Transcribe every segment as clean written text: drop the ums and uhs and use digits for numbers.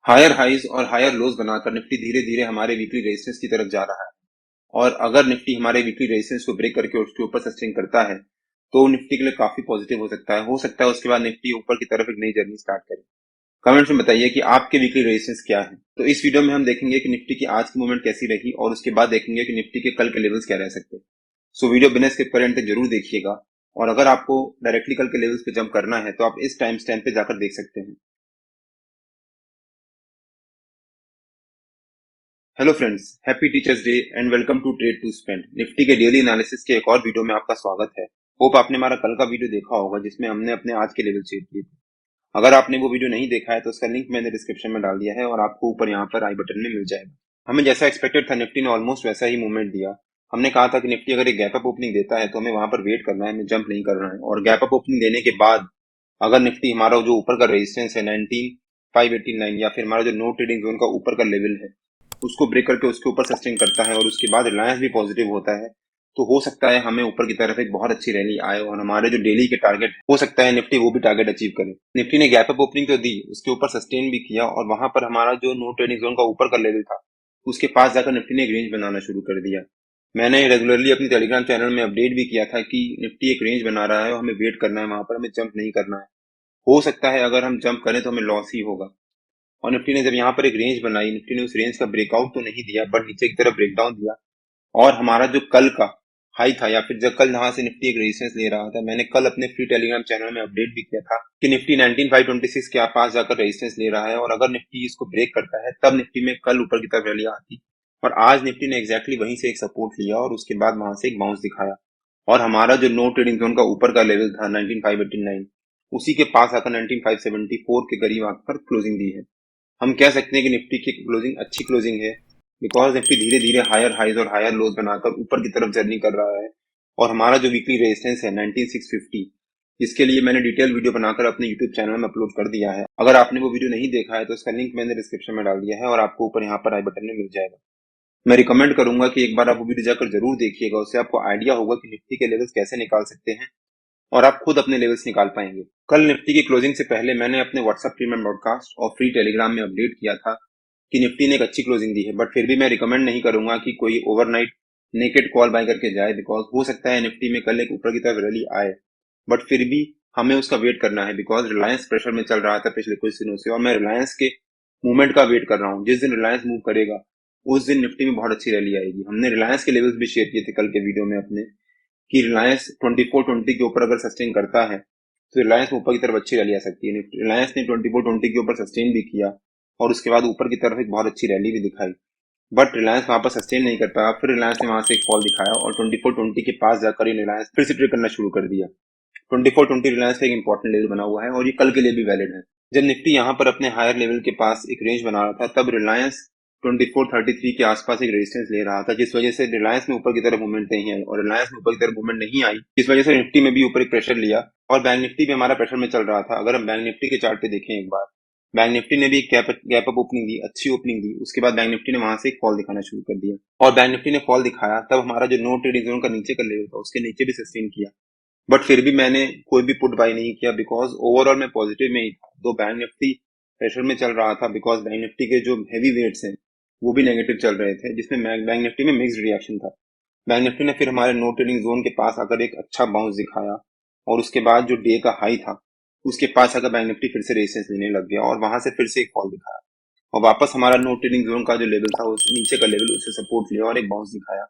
Higher highs और higher लोज बनाकर Nifty धीरे धीरे हमारे वीकली रेजिस्टेंस की तरफ जा रहा है। और अगर निफ्टी हमारे वीकली रेजिस्टेंस को ब्रेक करके उसके ऊपर सस्टेन करता है तो निफ्टी के लिए काफी पॉजिटिव हो सकता है उसके बाद निफ्टी ऊपर की तरफ एक नई जर्नी स्टार्ट करे। कमेंट्स में बताइए कि आपके वीकली रेजिस्टेंस क्या है। तो इस वीडियो में हम देखेंगे कि निफ्टी की आज की मूवमेंट कैसी रही और उसके बाद देखेंगे कि निफ्टी के कल के लेवल्स क्या रह सकते हैं। सो वीडियो बिना स्किप करे अंत तक जरूर देखिएगा। और अगर आपको डायरेक्टली कल के लेवल्स पे जंप करना है तो आप इस टाइम स्टैम्प पे जाकर देख सकते हैं। Hello friends, happy teachers day and welcome to trade to spend. Nifty के डेली एनालिसिस के एक और वीडियो में आपका स्वागत है। होप आपने हमारा कल का वीडियो देखा होगा जिसमें हमने अपने आज के लेवल शेयर किए थे। अगर आपने वो वीडियो नहीं देखा है तो उसका लिंक मैंने डिस्क्रिप्शन में डाल दिया है और आपको ऊपर यहाँ पर आई बटन में मिल जाएगा। हमें जैसा एक्सपेक्टेड था निफ्टी ने ऑलमोस्ट वैसा ही मूवमेंट दिया। हमने कहा था कि निफ्टी अगर एक गैप अप ओपनिंग देता है तो हमें वहां पर वेट करना है, हमें जंप नहीं करना है। और गैप अप ओपनिंग देने के बाद अगर निफ्टी हमारा जो ऊपर का रेजिस्टेंस है 19,589 या फिर हमारा जो नो ट्रेडिंग जोन का ऊपर का लेवल है उसको ब्रेक करके उसके ऊपर सस्टेन करता है और उसके बाद रिलायंस भी पॉजिटिव होता है तो हो सकता है हमें ऊपर की तरफ एक बहुत अच्छी रैली आए और हमारे जो डेली के टारगेट हो सकता है निफ्टी वो भी टारगेट अचीव करे। निफ्टी ने गैप अप ओपनिंग तो दी, उसके ऊपर सस्टेन भी किया और वहां पर हमारा जो नो ट्रेडिंग जोन का ऊपर का लेवल था उसके पास जाकर निफ्टी ने एक रेंज बनाना शुरू कर दिया। मैंने रेगुलरली अपनी टेलीग्राम चैनल में अपडेट भी किया था कि निफ्टी एक रेंज बना रहा है और हमें वेट करना है, वहां पर हमें जंप नहीं करना है। हो सकता है अगर हम जंप करें तो हमें लॉस ही होगा। और निफ्टी ने जब यहाँ पर एक रेंज बनाई, निफ्टी ने उस रेंज का ब्रेकआउट तो नहीं दिया बट नीचे की तरफ ब्रेकडाउन दिया। और हमारा जो कल का हाई था या फिर जब कल जहां से निफ्टी एक रेजिस्टेंस ले रहा था, मैंने कल अपने फ्री टेलीग्राम चैनल में अपडेट भी किया था कि निफ्टी 19,526 के पास जाकर रेजिस्टेंस ले रहा है और अगर निफ्टी इसको ब्रेक करता है तब निफ्टी में कल ऊपर की तरफ रैली आती। और आज निफ्टी ने एग्जैक्टली वहीं से एक सपोर्ट लिया और उसके बाद वहां से एक बाउंस दिखाया और हमारा जो नो ट्रेडिंग जोन का ऊपर का लेवल था 19,589 उसी के पास आकर 19,574 के करीब आकर क्लोजिंग दी है। हम कह सकते हैं कि निफ्टी की क्लोजिंग अच्छी क्लोजिंग है बिकॉज निफ्टी धीरे धीरे हायर हाइज और हायर लोज बनाकर ऊपर की तरफ जर्नी कर रहा है। और हमारा जो वीकली रेजिस्टेंस है 19650 जिसके लिए मैंने डिटेल वीडियो बनाकर अपने यूट्यूब चैनल में अपलोड कर दिया है। अगर आपने वो वीडियो नहीं देखा है तो उसका लिंक मैंने डिस्क्रिप्शन में डाल दिया है और आपको ऊपर यहाँ पर आई बटन में मिल जाएगा। मैं रिकमेंड करूंगा कि एक बार आप वो वीडियो जाकर जरूर देखिएगा, उससे आपको आइडिया होगा कि निफ्टी के लेवल्स कैसे निकाल सकते हैं और आप खुद अपने लेवल्स निकाल पाएंगे। कल निफ्टी की क्लोजिंग से पहले मैंने अपने व्हाट्सएप प्रीमियम ब्रॉडकास्ट और फ्री टेलीग्राम में अपडेट किया था कि निफ्टी ने एक अच्छी क्लोजिंग दी है, बट फिर भी मैं रिकमेंड नहीं करूंगा कि कोई ओवरनाइट नेकेड कॉल बाय करके जाए बिकॉज हो सकता है निफ्टी में कल एक ऊपर की तरफ रैली आए बट फिर भी हमें उसका वेट करना है बिकॉज रिलायंस प्रेशर में चल रहा था पिछले कुछ दिनों से और मैं रिलायंस के मूवमेंट का वेट कर रहा हूँ। जिस दिन रिलायंस मूव करेगा उस दिन निफ्टी में बहुत अच्छी रैली आएगी। हमने रिलायंस के लेवल्स भी शेयर किए थे कल के वीडियो में अपने कि रिलायंस 2420 के ऊपर अगर सस्टेन करता है तो रिलायंस ऊपर की तरफ अच्छी रैली आ सकती है। रिलायंस ने 2420 के ऊपर सस्टेन भी किया और उसके बाद ऊपर की तरफ एक बहुत अच्छी रैली भी दिखाई बट रिलायंस वहां पर सस्टेन नहीं कर पाया। फिर रिलायंस ने वहां से एक फॉल दिखाया और 2420 के पास जाकर ही रिलायंस फिर से ट्रेड करना शुरू कर दिया। 2420 रिलायंस का एक इंपॉर्टेंट लेवल बना हुआ है और ये कल के लिए भी वैलिड है। जब निफ्टी यहाँ पर अपने हायर लेवल के पास एक रेंज बना रहा था तब रिलायंस 2433 के आसपास एक रेजिस्टेंस ले रहा था जिस वजह से रिलायंस में ऊपर की तरफ मूवमेंट नहीं आई और रिलायंस में ऊपर की तरफ मूवमेंट नहीं आई जिस वजह से निफ्टी में भी ऊपर एक प्रेशर लिया और बैंक निफ्टी भी हमारा प्रेशर में चल रहा था। अगर हम बैंक निफ्टी के चार्ट पे देखें एक बार, बैंक निफ्टी ने भी एक गैप अप ओपनिंग दी, अच्छी ओपनिंग दी, उसके बाद बैंक निफ्टी ने वहां से एक फॉल दिखाना शुरू कर दिया और बैंक निफ्टी ने फॉल दिखाया तब हमारा जो नो ट्रेडिंग जोन का नीचे का लेवल था उसके नीचे भी सस्टेन किया बट फिर भी मैंने कोई भी पुट बाय नहीं किया बिकॉज ओवरऑल मैं पॉजिटिव में ही था। दो बैंक निफ्टी प्रेशर में चल रहा था बिकॉज बैंक निफ्टी के जो हैवी वेट्स हैं वो भी नेगेटिव चल रहे थे जिसमें बैंक निफ्टी में मिक्स्ड रिएक्शन था। बैंक निफ्टी ने फिर हमारे नो ट्रेडिंग जोन के पास आकर एक अच्छा बाउंस दिखाया और उसके बाद जो डे का हाई था उसके पास आकर बैंक निफ्टी फिर से रेजिस्टेंस लेने लग गया और वहां से फिर से एक फॉल दिखाया और वापस हमारा नो ट्रेडिंग जोन का जो लेवल था उस नीचे का लेवल उससे सपोर्ट लिया और एक बाउंस दिखाया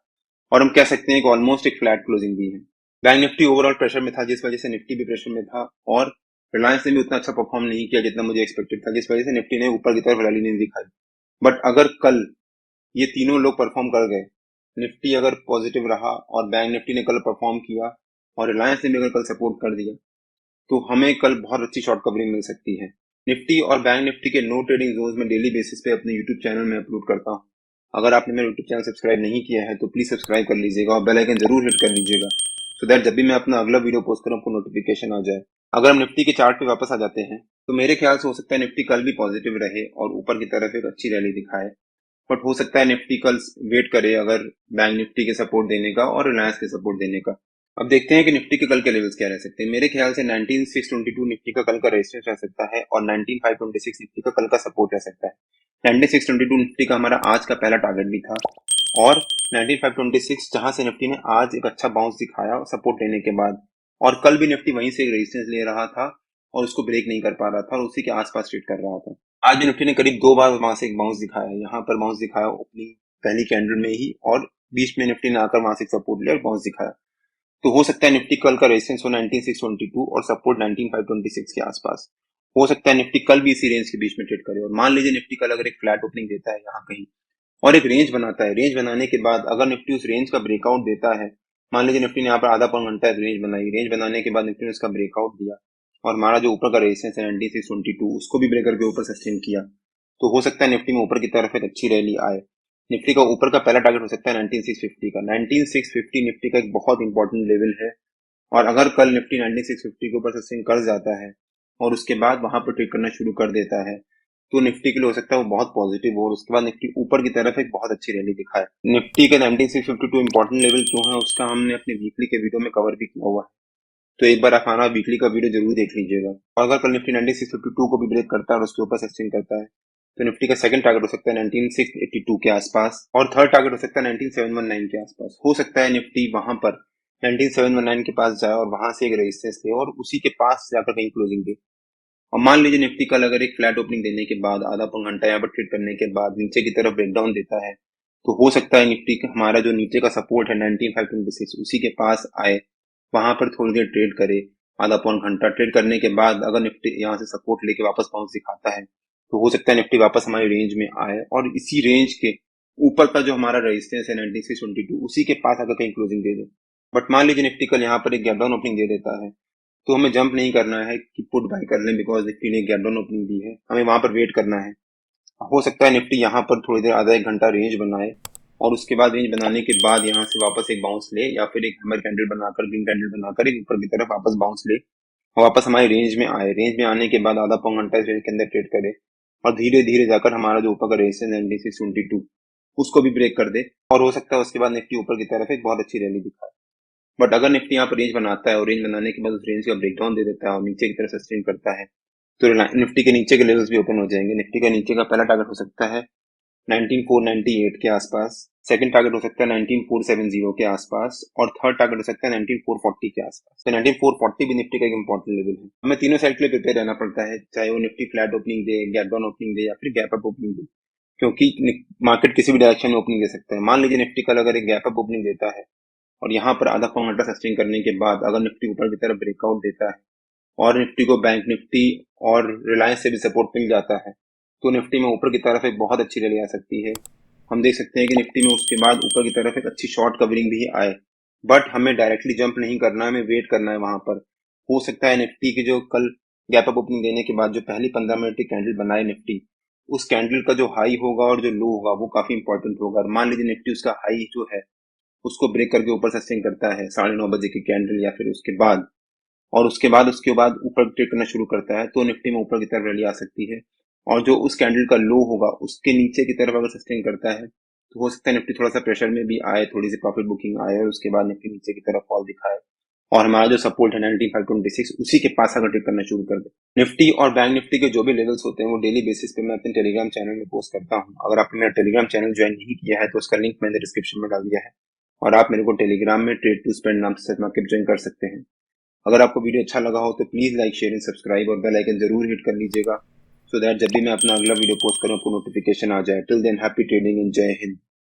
और हम कह सकते हैं कि ऑलमोस्ट एक फ्लैट क्लोजिंग दी है। बैंक निफ्टी ओवरऑल प्रेशर में था जिस वजह से निफ्टी भी प्रेशर में था और रिलायंस ने भी उतना अच्छा परफॉर्म नहीं किया जितना मुझे एक्सपेक्टेड था जिस वजह से निफ्टी ने ऊपर की तरफ रैली नहीं दिखाई। बट अगर कल ये तीनों लोग परफॉर्म कर गए, निफ्टी अगर पॉजिटिव रहा और बैंक निफ्टी ने कल परफॉर्म किया और रिलायंस ने भी अगर कल सपोर्ट कर दिया तो हमें कल बहुत अच्छी शॉर्ट कवरिंग मिल सकती है। निफ्टी और बैंक निफ्टी के नो ट्रेडिंग जोन्स में डेली बेसिस पे अपने यूट्यूब चैनल में अपलोड करता हूँ। अगर आपने मेरा यूट्यूब चैनल सब्सक्राइब नहीं किया है तो प्लीज सब्सक्राइब कर लीजिएगा और बेल आइकन जरूर हिट कर लीजिएगा सो दैट जब भी मैं अपना अगला वीडियो पोस्ट करूँ आपको नोटिफिकेशन आ जाए। अगर हम निफ्टी के चार्ट पे वापस आ जाते हैं तो मेरे ख्याल से हो सकता है निफ्टी कल भी पॉजिटिव रहे और ऊपर की तरफ एक अच्छी रैली दिखाए बट हो सकता है निफ्टी कल वेट करे अगर बैंक निफ्टी के सपोर्ट देने का और रिलायंस के सपोर्ट देने का। अब देखते हैं कि निफ्टी के कल के लेवल्स क्या रह सकते हैं। मेरे ख्याल से 19622 निफ्टी का कल का रेजिस्टेंस रह सकता है और 19526 निफ्टी का कल का सपोर्ट रह सकता है। 19622 निफ्टी का हमारा आज का पहला टारगेट भी था, और 19526 जहां से निफ्टी ने आज एक अच्छा बाउंस दिखाया सपोर्ट लेने के बाद, और कल भी निफ्टी वहीं से एक रेजिस्टेंस ले रहा था और उसको ब्रेक नहीं कर पा रहा था और उसी के आसपास ट्रेड कर रहा था। आज भी निफ्टी ने करीब 2 बार वहां से एक बाउंस दिखाया, यहाँ पर बाउंस दिखाया ओपनिंग पहली कैंडल में ही, और बीच में निफ्टी ने आकर वहां से सपोर्ट लिया और बाउंस दिखाया। तो हो सकता है निफ्टी कल का रेजिस्टेंस हो 19622 और सपोर्ट 19526 के आसपास। हो सकता है निफ्टी कल भी इसी रेंज के बीच में ट्रेड करे, और मान लीजिए निफ्टी कल अगर एक फ्लैट ओपनिंग देता है यहाँ कहीं और एक रेंज बनाता है, रेंज बनाने के बाद अगर निफ्टी उस रेंज का ब्रेकआउट देता है, मान लीजिए निफ्टी ने यहाँ पर आधा पौन घंटा रेंज बनाई, रेंज बनाने के बाद निफ्टी ने उसका ब्रेकआउट दिया और हमारा जो ऊपर का रेजिस्टेंस है 9622 उसको भी ब्रेकर के ऊपर सस्टेन किया, तो हो सकता है निफ्टी में ऊपर की तरफ एक अच्छी रैली आए। निफ्टी का ऊपर का पहला टारगेट हो सकता है 19650 का। 19650 निफ्टी का एक बहुत इंपॉर्टेंट लेवल है, और अगर कल निफ्टी 19650 के ऊपर सस्टेन कर जाता है और उसके बाद वहां पर ट्रेड करना शुरू कर देता है, तो निफ्टी के लिए हो सकता है वो बहुत पॉजिटिव हो और उसके बाद निफ्टी ऊपर की तरफ एक बहुत अच्छी रैली दिखाए। निफ्टी का 19652 इंपॉर्टेंट लेवल क्यों है उसका हमने अपने वीकली के वीडियो में कवर भी किया हुआ है, तो एक बार आप हमारा वीकली का वीडियो जरूर देख लीजिएगा। और अगर कल निफ्टी 19652 को भी ब्रेक करता है और उसके ऊपर सस्टेन करता है, तो निफ्टी का सेकंड टारगेट हो सकता है 19682 के आसपास, और थर्ड टारगेट हो सकता है 19719 के आसपास। हो सकता है निफ्टी वहां पर 19719 के पास जाए और वहां से एक रेजिस्टेंस ले और उसी के पास जाकर कहीं क्लोजिंग दे। और मान लीजिए निफ्टी कल अगर एक फ्लैट ओपनिंग देने के बाद आधा पौन घंटा यहाँ पर ट्रेड करने के बाद नीचे की तरफ ब्रेकडाउन देता है, तो हो सकता है निफ्टी का हमारा जो नीचे का सपोर्ट है 19526 उसी के पास आए, वहां पर थोड़ी देर ट्रेड करे, आधा पौन घंटा ट्रेड करने के बाद अगर निफ्टी यहाँ से सपोर्ट लेके वापस बाउंस दिखाता है, तो हो सकता है निफ्टी वापस हमारी रेंज में आए और इसी रेंज के ऊपर का जो हमारा रेजिस्टेंस है 19622 उसी के पास अगर कहीं क्लोजिंग दे दे। बट मान लीजिए निफ्टी कल यहाँ पर एक गैप डाउन ओपनिंग दे देता है, तो हमें जंप नहीं करना है कि पुट बाय कर लें बिकॉज निफ्टी ने गैप डाउन ओपनिंग दी है, हमें वहां पर वेट करना है। हो सकता है निफ्टी यहाँ पर थोड़ी देर आधा एक घंटा रेंज बनाए और उसके बाद रेंज बनाने के बाद यहाँ से वापस एक बाउंस ले या फिर एक हैमर कैंडल बनाकर ग्रीन कैंडल बनाकर एक ऊपर की तरफ वापस बाउंस ले और वापस हमारे रेंज में आए। रेंज में आने के बाद आधा पौन घंटा इस रेंज के अंदर ट्रेड करे और धीरे धीरे जाकर हमारा जो ऊपर का रेजिस्टेंस 9622 उसको भी ब्रेक कर दे, और हो सकता है उसके बाद निफ्टी ऊपर की तरफ एक बहुत अच्छी रैली दिखाए। बट अगर निफ्टी यहाँ पर रेंज बनाता है और रेंज बनाने के बाद उस रेंज का ब्रेकडाउन दे देता है और नीचे की तरफ सस्टेन करता है, तो निफ्टी के नीचे के लेवल्स भी ओपन हो जाएंगे। निफ्टी का नीचे का पहला टारगेट हो सकता है 19498 के आसपास, सेकंड टारगेट हो सकता है 19470 के आसपास, और थर्ड टारगेट हो सकता है 19440 के आसपास। तो 19440 भी निफ्टी का एक इंपॉर्टेंट लेवल है। हमें तीनों साइड के लिए प्रिपेयर रहना पड़ता है, चाहे वो निफ्टी फ्लैट ओपनिंग दे, गैप डाउन ओपनिंग दे या फिर गैप अप ओपनिंग दे, क्योंकि मार्केट किसी भी डायरेक्शन में ओपनिंग दे सकता है। मान लीजिए निफ्टी कल अगर एक गैप अप ओपनिंग देता है और यहाँ पर आधा पौन घंटा सस्टेन करने के बाद अगर निफ्टी ऊपर की तरफ ब्रेकआउट देता है और निफ्टी को बैंक निफ्टी और रिलायंस से भी सपोर्ट मिल जाता है, तो निफ्टी में ऊपर की तरफ एक बहुत अच्छी रैली आ सकती है। हम देख सकते हैं कि निफ्टी में उसके बाद ऊपर की तरफ एक अच्छी शॉर्ट कवरिंग भी आए, बट हमें डायरेक्टली जंप नहीं करना है, हमें वेट करना है वहां पर। हो सकता है निफ्टी की जो कल गैप अप ओपनिंग देने के बाद जो पहली 15 मिनट की कैंडल बनाए निफ्टी, उस कैंडल का जो हाई होगा और जो लो होगा वो काफी इंपॉर्टेंट होगा। मान लीजिए निफ्टी उसका हाई जो है उसको ब्रेक करके ऊपर सस्टेन करता है 9:30 बजे की कैंडल या फिर उसके बाद, और उसके बाद ऊपर ट्रेड करना शुरू करता है, तो निफ्टी में ऊपर की तरफ रैली आ सकती है। और जो उस कैंडल का लो होगा उसके नीचे की तरफ अगर सस्टेन करता है, तो हो सकता है निफ्टी थोड़ा सा प्रेशर में भी आए, थोड़ी सी प्रॉफिट बुकिंग आए और उसके बाद निफ्टी नीचे की तरफ फॉल दिखाए और हमारा जो सपोर्ट है 19526 उसी के पास अगर ट्रेड करना शुरू कर दे। निफ्टी और बैंक निफ्टी के जो भी लेवल्स होते हैं वो डेली बेसिस पे मैं अपने टेलीग्राम चैनल में पोस्ट करता हूँ। अगर आपने मेरा टेलीग्राम चैनल ज्वाइन नहीं किया है तो उसका लिंक मैंने डिस्क्रिप्शन में डाल दिया है, और आप मेरे को टेलीग्राम में ट्रेड टू स्पेंड नाम से मार्केट ज्वाइन कर सकते हैं। अगर आपको वीडियो अच्छा लगा हो तो please like share and subscribe और बेल आइकन जरूर हिट कर लीजिएगा, सो दैट जब भी मैं अपना अगला वीडियो पोस्ट करूं आपको नोटिफिकेशन आ जाए। Till than happy trading and जय हिंद।